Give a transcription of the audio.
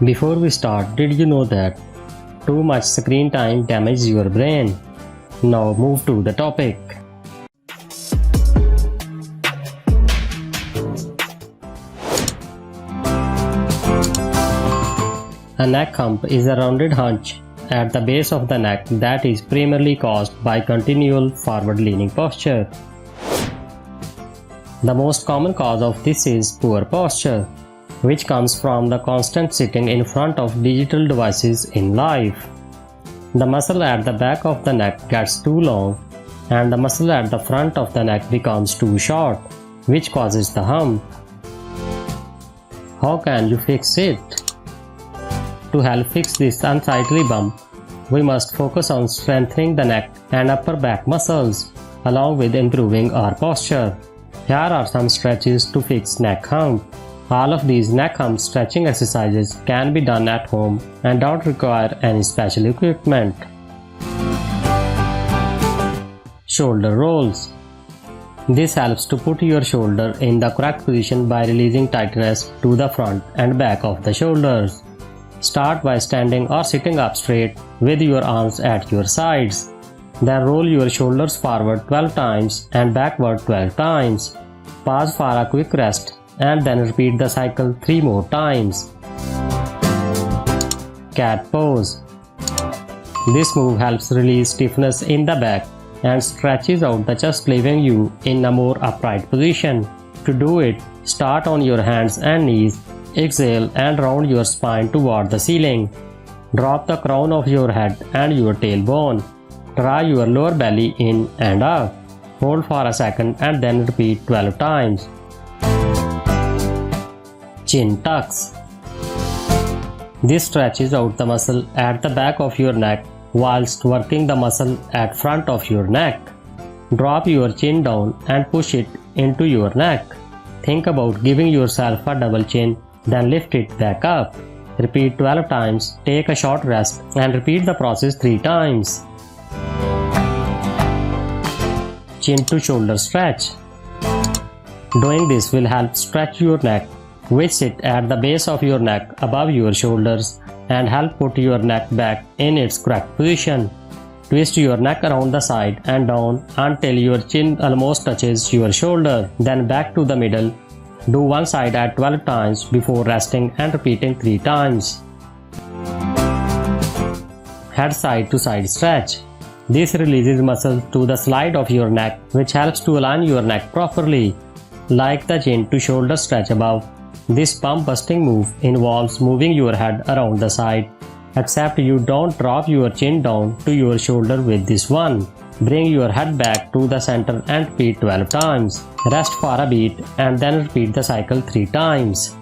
Before we start, did you know that too much screen time damages your brain? Now move to the topic. A neck hump is a rounded hunch at the base of the neck that is primarily caused by continual forward-leaning posture. The most common cause of this is poor posture, which comes from the constant sitting in front of digital devices in life. The muscle at the back of the neck gets too long, and the muscle at the front of the neck becomes too short, which causes the hump. How can you fix it? To help fix this unsightly bump, we must focus on strengthening the neck and upper back muscles, along with improving our posture. Here are some stretches to fix neck hump. All of these neck hump stretching exercises can be done at home and don't require any special equipment. Shoulder rolls. This helps to put your shoulder in the correct position by releasing tightness to the front and back of the shoulders. Start by standing or sitting up straight with your arms at your sides. Then roll your shoulders forward 12 times and backward 12 times. Pause for a quick rest and then repeat the cycle 3 more times. Cat pose. This move helps release stiffness in the back and stretches out the chest, leaving you in a more upright position. To do it, start on your hands and knees. Exhale and round your spine toward the ceiling. Drop the crown of your head and your tailbone. Draw your lower belly in and up. Hold for a second and then repeat 12 times. Chin tucks. This stretches out the muscle at the back of your neck whilst working the muscle at front of your neck. Drop your chin down and push it into your neck. Think about giving yourself a double chin, then lift it back up. Repeat 12 times, take a short rest and repeat the process 3 times. Chin to shoulder stretch. Doing this will help stretch your neck, which sit at the base of your neck above your shoulders, and help put your neck back in its correct position. Twist your neck around the side and down until your chin almost touches your shoulder, then back to the middle. Do one side at 12 times before resting and repeating 3 times. Head side to side stretch. This releases muscle to the side of your neck, which helps to align your neck properly. Like the chin to shoulder stretch above, this bump busting move involves moving your head around the side, except you don't drop your chin down to your shoulder with this one. Bring your head back to the center and repeat 12 times. Rest for a beat and then repeat the cycle 3 times.